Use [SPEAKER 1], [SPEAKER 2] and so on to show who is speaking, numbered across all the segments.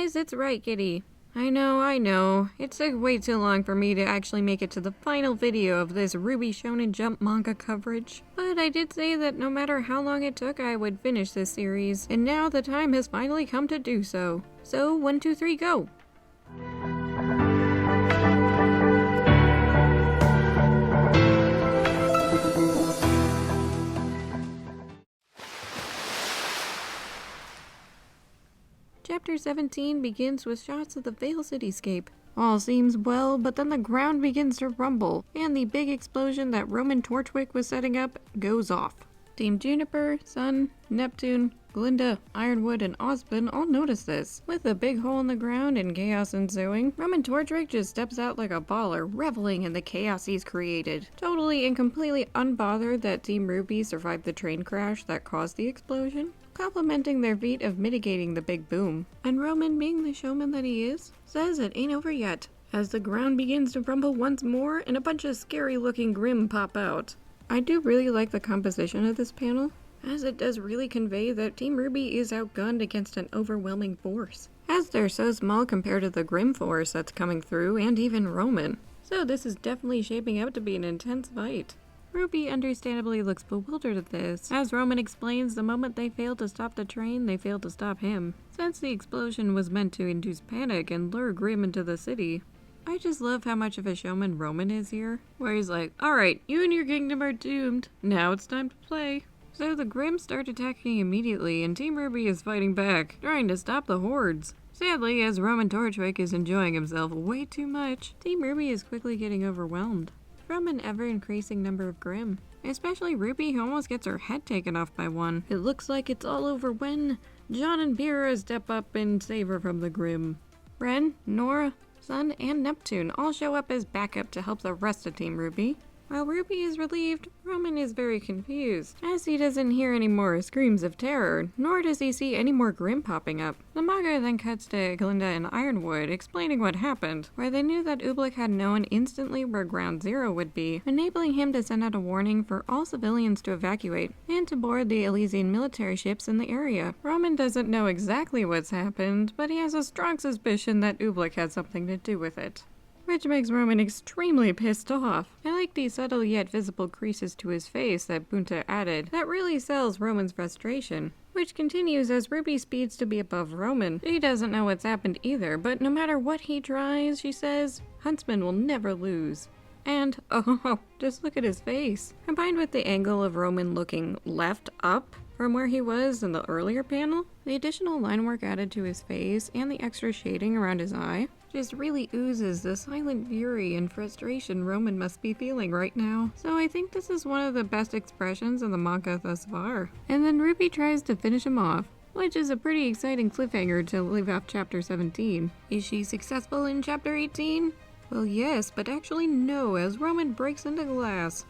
[SPEAKER 1] Guys, it's right, Kitty. I know. It took way too long for me to actually make it to the final video of this RWBY Shonen Jump Manga coverage. But I did say that no matter how long it took, I would finish this series, and now the time has finally come to do so. So, 1, 2, 3, go! Chapter 17 begins with shots of the Vale cityscape. All seems well, but then the ground begins to rumble, and the big explosion that Roman Torchwick was setting up goes off. Team Juniper, Sun, Neptune, Glinda, Ironwood, and Osmond all notice this. With a big hole in the ground and chaos ensuing, Roman Torchwick just steps out like a baller, reveling in the chaos he's created. Totally and completely unbothered that Team RWBY survived the train crash that caused the explosion, complimenting their feat of mitigating the big boom. And Roman, being the showman that he is, says it ain't over yet, as the ground begins to rumble once more and a bunch of scary looking Grimm pop out. I do really like the composition of this panel, as it does really convey that Team RWBY is outgunned against an overwhelming force, as they're so small compared to the Grimm force that's coming through and even Roman. So this is definitely shaping up to be an intense fight. RWBY understandably looks bewildered at this, as Roman explains the moment they failed to stop the train, they failed to stop him, since the explosion was meant to induce panic and lure Grimm into the city. I just love how much of a showman Roman is here, where he's like, alright, you and your kingdom are doomed, now it's time to play. So the Grimm start attacking immediately, and Team RWBY is fighting back, trying to stop the hordes. Sadly, as Roman Torchwick is enjoying himself way too much, Team RWBY is quickly getting overwhelmed from an ever-increasing number of Grimm. Especially RWBY, who almost gets her head taken off by one. It looks like it's all over when John and Bira step up and save her from the Grimm. Ren, Nora, Sun, and Neptune all show up as backup to help the rest of Team RWBY. While RWBY is relieved, Roman is very confused, as he doesn't hear any more screams of terror, nor does he see any more Grimm popping up. The manga then cuts to Glinda and Ironwood explaining what happened, where they knew that Oobleck had known instantly where Ground Zero would be, enabling him to send out a warning for all civilians to evacuate, and to board the Elysian military ships in the area. Roman doesn't know exactly what's happened, but he has a strong suspicion that Oobleck had something to do with it, which makes Roman extremely pissed off. I like the subtle yet visible creases to his face that Bunta added. That really sells Roman's frustration, which continues as RWBY speeds to be above Roman. She doesn't know what's happened either, but no matter what he tries, she says, Huntsman will never lose. And, oh, just look at his face. Combined with the angle of Roman looking left up from where he was in the earlier panel, the additional line work added to his face and the extra shading around his eye just really oozes the silent fury and frustration Roman must be feeling right now. So I think this is one of the best expressions of the manga thus far. And then RWBY tries to finish him off, which is a pretty exciting cliffhanger to leave off chapter 17. Is she successful in chapter 18? Well, yes, but actually no, as Roman breaks into glass.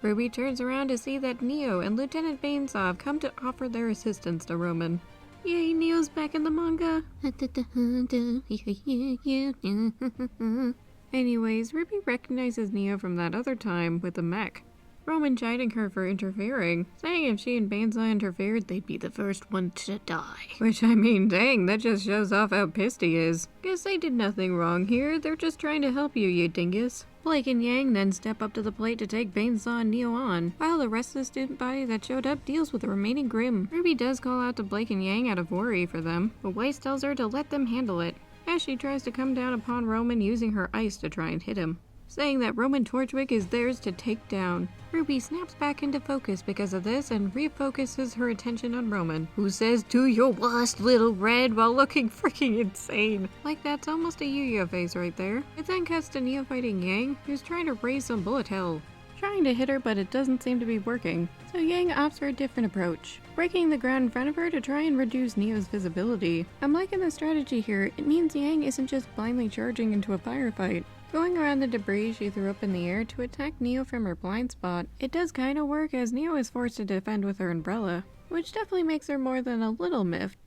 [SPEAKER 1] RWBY turns around to see that Neo and Lieutenant Bainsov come to offer their assistance to Roman. Yay, Neo's back in the manga! Anyways, RWBY recognizes Neo from that other time with the mech. Roman chiding her for interfering, saying if she and Banzai interfered, they'd be the first one to die. Which, I mean, dang, that just shows off how pissed he is. Guess they did nothing wrong here, they're just trying to help you dingus. Blake and Yang then step up to the plate to take Banzai and Neo on, while the rest of the student body that showed up deals with the remaining Grimm. RWBY does call out to Blake and Yang out of worry for them, but Weiss tells her to let them handle it, as she tries to come down upon Roman using her ice to try and hit him, saying that Roman Torchwick is theirs to take down. RWBY snaps back into focus because of this and refocuses her attention on Roman, who says, "Do your worst, little red," while looking freaking insane. Like that's almost a Yu-Gi-Oh face right there. It then cuts to Neo fighting Yang, who's trying to raise some bullet hell, trying to hit her, but it doesn't seem to be working. So Yang opts for a different approach, breaking the ground in front of her to try and reduce Neo's visibility. I'm liking the strategy here. It means Yang isn't just blindly charging into a firefight, going around the debris she threw up in the air to attack Neo from her blind spot. It does kinda work, as Neo is forced to defend with her umbrella, which definitely makes her more than a little miffed,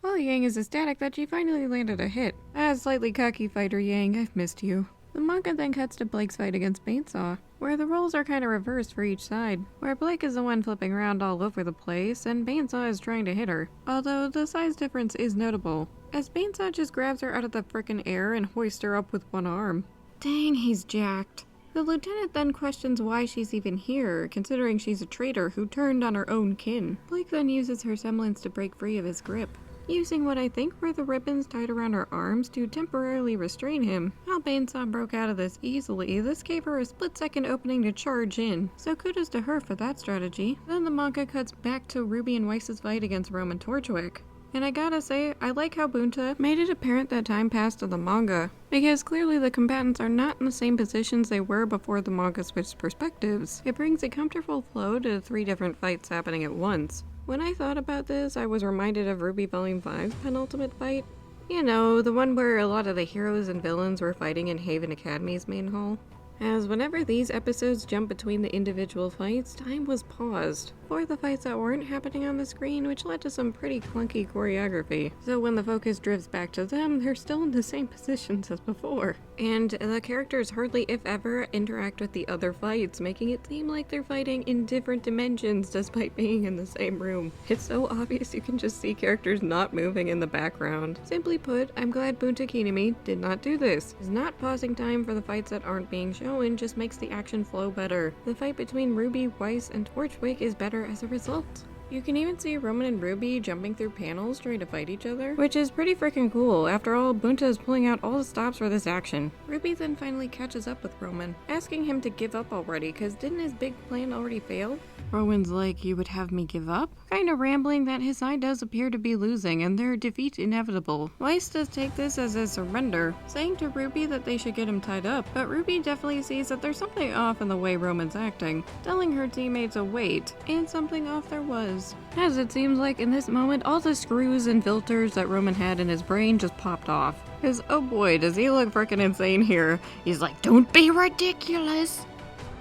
[SPEAKER 1] while Yang is ecstatic that she finally landed a hit. Slightly cocky fighter Yang, I've missed you. The manga then cuts to Blake's fight against Banesaw, where the roles are kind of reversed for each side, where Blake is the one flipping around all over the place and Banesaw is trying to hit her, although the size difference is notable, as Banesaw just grabs her out of the frickin' air and hoists her up with one arm. Dang, he's jacked. The lieutenant then questions why she's even here, considering she's a traitor who turned on her own kin. Blake then uses her semblance to break free of his grip, using what I think were the ribbons tied around her arms to temporarily restrain him. While Banesaw broke out of this easily, this gave her a split-second opening to charge in, so kudos to her for that strategy. Then the manga cuts back to Ruby and Weiss's fight against Roman Torchwick. And I gotta say, I like how Bunta made it apparent that time passed in the manga, because clearly the combatants are not in the same positions they were before the manga switched perspectives. It brings a comfortable flow to 3 different fights happening at once. When I thought about this, I was reminded of RWBY Volume 5's penultimate fight. You know, the one where a lot of the heroes and villains were fighting in Haven Academy's main hall. As whenever these episodes jump between the individual fights, time was paused for the fights that weren't happening on the screen, which led to some pretty clunky choreography. So when the focus drifts back to them, they're still in the same positions as before. And the characters hardly, if ever, interact with the other fights, making it seem like they're fighting in different dimensions despite being in the same room. It's so obvious you can just see characters not moving in the background. Simply put, I'm glad Bunta Kinemi did not do this. Is not pausing time for the fights that aren't being shown just makes the action flow better. The fight between Ruby, Weiss, and Torchwick is better as a result. You can even see Roman and Ruby jumping through panels trying to fight each other, which is pretty freaking cool. After all, Bunta is pulling out all the stops for this action. Ruby then finally catches up with Roman, asking him to give up already, cause didn't his big plan already fail? Roman's like, you would have me give up? Kinda rambling that his side does appear to be losing and their defeat inevitable. Weiss does take this as a surrender, saying to Ruby that they should get him tied up, but Ruby definitely sees that there's something off in the way Roman's acting, telling her teammates to wait, and something off there was. As it seems like in this moment, all the screws and filters that Roman had in his brain just popped off. Cause oh boy, does he look freaking insane here. He's like, don't be ridiculous!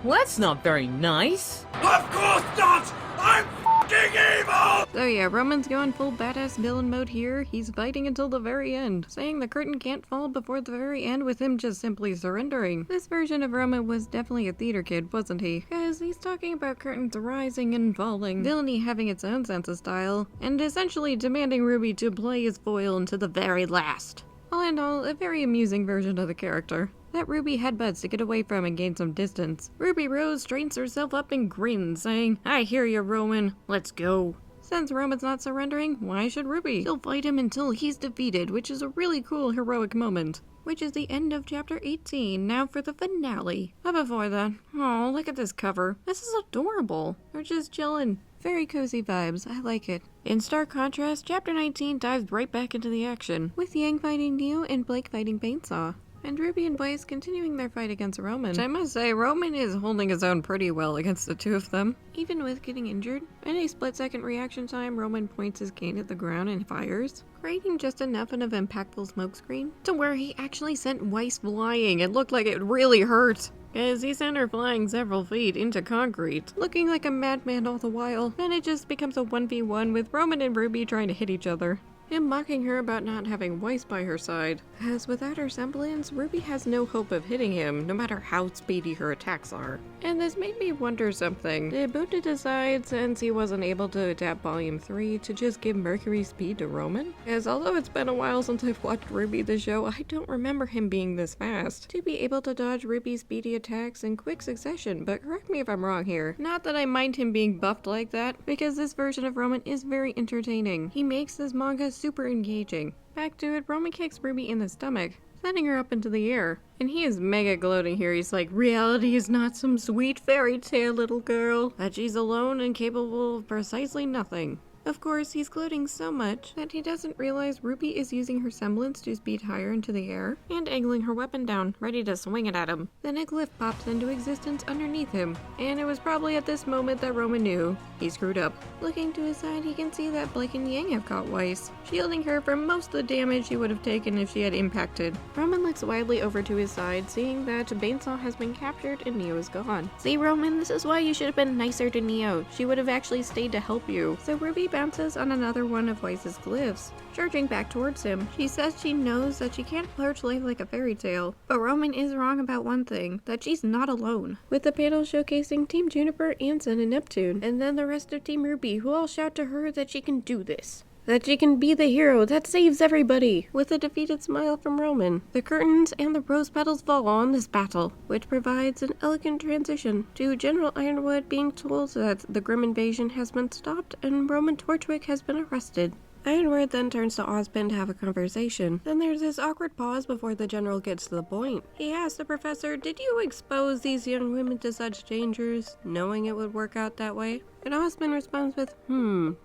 [SPEAKER 2] Well, that's not very nice.
[SPEAKER 3] Of course not! I'm f***ing evil!
[SPEAKER 1] So yeah, Roman's going full badass villain mode here. He's fighting until the very end, saying the curtain can't fall before the very end with him just simply surrendering. This version of Roman was definitely a theater kid, wasn't he? Cause he's talking about curtains rising and falling, villainy having its own sense of style, and essentially demanding Ruby to play his foil until the very last. All in all, a very amusing version of the character that Ruby headbutts to get away from and gain some distance. Ruby Rose straightens herself up and grins, saying, I hear you, Roman. Let's go. Since Roman's not surrendering, why should Ruby? She'll fight him until he's defeated, which is a really cool heroic moment. Which is the end of chapter 18, now for the finale. But before that, oh, look at this cover. This is adorable. They're just chilling. Very cozy vibes, I like it. In stark contrast, chapter 19 dives right back into the action, with Yang fighting Neo and Blake fighting Banesaw. And Ruby and Weiss continuing their fight against Roman. Which I must say, Roman is holding his own pretty well against the two of them. Even with getting injured. In a split-second reaction time, Roman points his cane at the ground and fires, creating just enough of an impactful smokescreen to where he actually sent Weiss flying. It looked like it really hurt, as he sent her flying several feet into concrete, looking like a madman all the while. Then it just becomes a 1v1 with Roman and Ruby trying to hit each other. Him mocking her about not having Weiss by her side, as without her semblance, Ruby has no hope of hitting him, no matter how speedy her attacks are. And this made me wonder something. Did Bunta decide, since he wasn't able to adapt Volume 3, to just give Mercury speed to Roman? As although it's been a while since I've watched RWBY the show, I don't remember him being this fast. To be able to dodge Ruby's speedy attacks in quick succession, but correct me if I'm wrong here. Not that I mind him being buffed like that, because this version of Roman is very entertaining. He makes this manga super engaging. Back to it, Roman kicks Ruby in the stomach, sending her up into the air. And he is mega gloating here. He's like, reality is not some sweet fairy tale, little girl. That she's alone and capable of precisely nothing. Of course, he's gloating so much that he doesn't realize Ruby is using her semblance to speed higher into the air and angling her weapon down, ready to swing it at him. Then a glyph pops into existence underneath him, and it was probably at this moment that Roman knew he screwed up. Looking to his side, he can see that Blake and Yang have caught Weiss, shielding her from most of the damage she would have taken if she had impacted. Roman looks wildly over to his side, seeing that Banesaw has been captured and Neo is gone. See, Roman, this is why you should have been nicer to Neo. She would have actually stayed to help you. So Ruby bounces on another one of Weiss's glyphs, charging back towards him. She says she knows that she can't approach life like a fairy tale, but Roman is wrong about one thing, that she's not alone. With the panel showcasing Team Juniper, Anson, and Neptune, and then the rest of Team RWBY, who all shout to her that she can do this. That she can be the hero that saves everybody, with a defeated smile from Roman. The curtains and the rose petals fall on this battle, which provides an elegant transition to General Ironwood being told that the Grim invasion has been stopped and Roman Torchwick has been arrested. Ironwood then turns to Ozpin to have a conversation. Then there's this awkward pause before the general gets to the point. He asks the professor, "Did you expose these young women to such dangers, knowing it would work out that way?" And Ozpin responds with,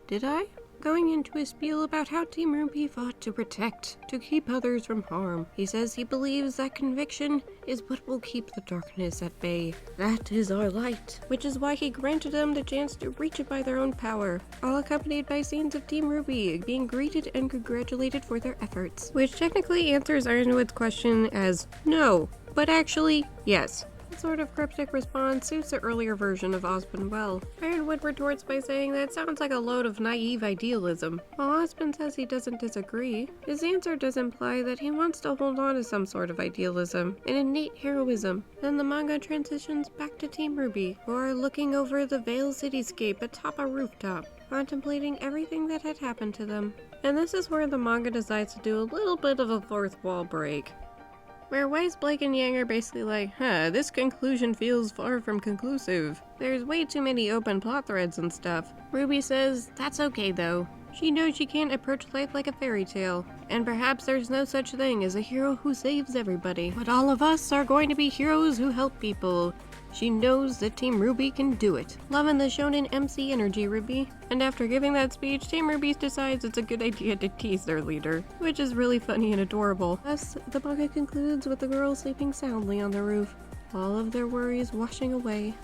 [SPEAKER 1] did I? Going into a spiel about how Team RWBY fought to protect, to keep others from harm. He says he believes that conviction is what will keep the darkness at bay. That is our light, which is why he granted them the chance to reach it by their own power, all accompanied by scenes of Team RWBY being greeted and congratulated for their efforts, which technically answers Ironwood's question as no, but actually yes. Sort of cryptic response suits the earlier version of Ozpin well. Ironwood retorts by saying that sounds like a load of naive idealism. While Ozpin says he doesn't disagree, his answer does imply that he wants to hold on to some sort of idealism, an innate heroism. Then the manga transitions back to Team RWBY, who are looking over the Veil cityscape atop a rooftop, contemplating everything that had happened to them. And this is where the manga decides to do a little bit of a fourth wall break, where Weiss, Blake, and Yang are basically like, this conclusion feels far from conclusive. There's way too many open plot threads and stuff. RWBY says, that's okay though. She knows she can't approach life like a fairy tale, and perhaps there's no such thing as a hero who saves everybody. But all of us are going to be heroes who help people. She knows that Team RWBY can do it. Loving the shonen MC energy, RWBY. And after giving that speech, Team RWBY decides it's a good idea to tease their leader, which is really funny and adorable. Thus, the manga concludes with the girls sleeping soundly on the roof, all of their worries washing away.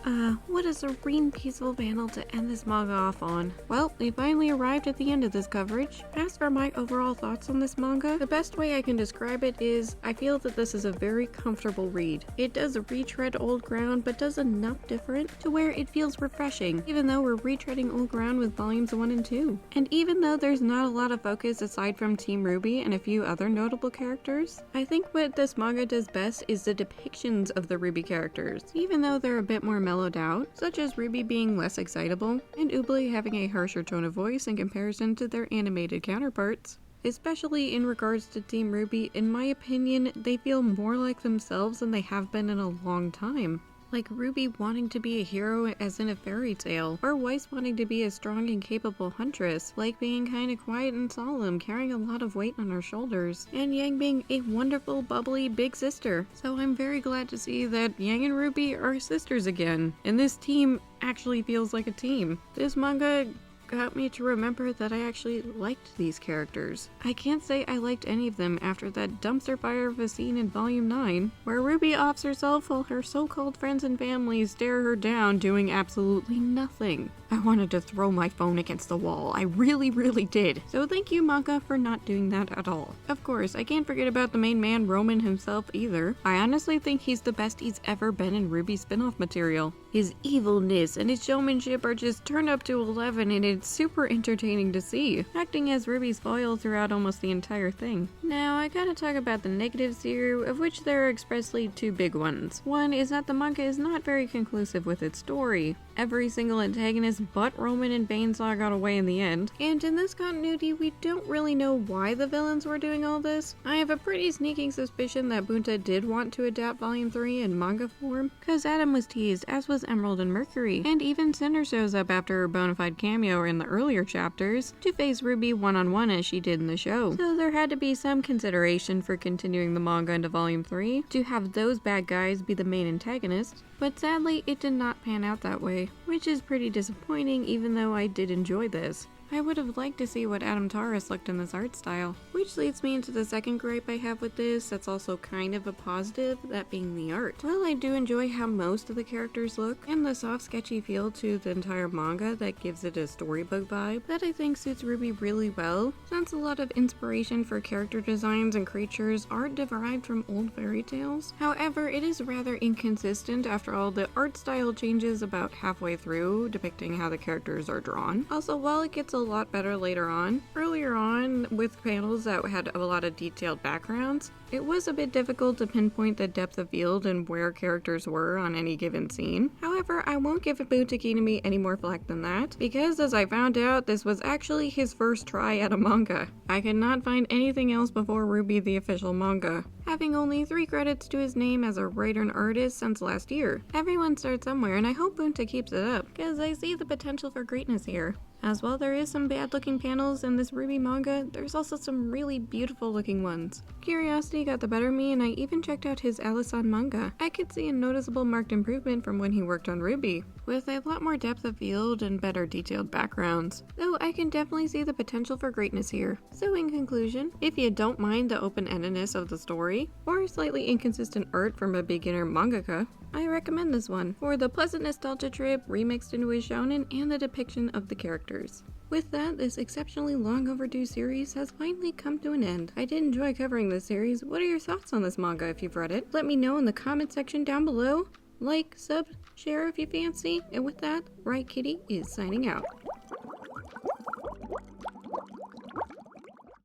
[SPEAKER 1] What a serene, peaceful panel to end this manga off on. Well, we finally arrived at the end of this coverage. As for my overall thoughts on this manga, the best way I can describe it is, I feel that this is a very comfortable read. It does retread old ground, but does enough different to where it feels refreshing, even though we're retreading old ground with volumes 1 and 2. And even though there's not a lot of focus aside from Team RWBY and a few other notable characters, I think what this manga does best is the depictions of the RWBY characters, even though they're a bit more mellowed out, such as RWBY being less excitable, and Oobleigh having a harsher tone of voice in comparison to their animated counterparts. Especially in regards to Team RWBY, in my opinion, they feel more like themselves than they have been in a long time. Like RWBY wanting to be a hero as in a fairy tale, or Weiss wanting to be a strong and capable huntress, like being kinda quiet and solemn, carrying a lot of weight on her shoulders, and Yang being a wonderful, bubbly big sister. So I'm very glad to see that Yang and RWBY are sisters again, and this team actually feels like a team. This manga got me to remember that I actually liked these characters. I can't say I liked any of them after that dumpster fire of a scene in Volume 9, where RWBY offs herself while her so-called friends and family stare her down doing absolutely nothing. I wanted to throw my phone against the wall. I really, really did. So thank you, manga, for not doing that at all. Of course, I can't forget about the main man, Roman himself, either. I honestly think he's the best he's ever been in RWBY spin-off material. His evilness and his showmanship are just turned up to 11, and it's super entertaining to see, acting as RWBY's foil throughout almost the entire thing. Now, I gotta talk about the negatives here, of which there are expressly two big ones. One is that the manga is not very conclusive with its story. Every single antagonist but Roman and Banesaw got away in the end, and in this continuity we don't really know why the villains were doing all this. I have a pretty sneaking suspicion that Bunta did want to adapt Volume 3 in manga form, cause Adam was teased, as was Emerald and Mercury, and even Cinder shows up after her bona fide cameo in the earlier chapters to face RWBY one-on-one as she did in the show. So there had to be some consideration for continuing the manga into Volume 3 to have those bad guys be the main antagonists, but sadly it did not pan out that way, which is pretty disappointing even though I did enjoy this. I would have liked to see what Adam Taurus looked in this art style. Which leads me into the second gripe I have with this that's also kind of a positive, that being the art. While I do enjoy how most of the characters look, and the soft sketchy feel to the entire manga that gives it a storybook vibe that I think suits RWBY really well, since a lot of inspiration for character designs and creatures are derived from old fairy tales. However, it is rather inconsistent after all the art style changes about halfway through, depicting how the characters are drawn. Also, while it gets gets a lot better later on. Earlier on, with panels that had a lot of detailed backgrounds, it was a bit difficult to pinpoint the depth of field and where characters were on any given scene. However, I won't give Butokinami any more flack than that, because as I found out, this was actually his first try at a manga. I could not find anything else before RWBY the official manga, having only 3 credits to his name as a writer and artist since last year. Everyone starts somewhere, and I hope Bunta keeps it up, because I see the potential for greatness here. As while there is some bad looking panels in this RWBY manga, there's also some really beautiful looking ones. Curiosity got the better of me, and I even checked out his Alice-on manga. I could see a noticeable marked improvement from when he worked on RWBY, with a lot more depth of field and better detailed backgrounds, though I can definitely see the potential for greatness here. So in conclusion, if you don't mind the open-endedness of the story, or slightly inconsistent art from a beginner mangaka, I recommend this one for the pleasant nostalgia trip remixed into a shonen and the depiction of the characters. With that, this exceptionally long overdue series has finally come to an end. I did enjoy covering this series. What are your thoughts on this manga if you've read it? Let me know in the comment section down below. Like, sub, share if you fancy, and with that, Riot Kitty is signing out.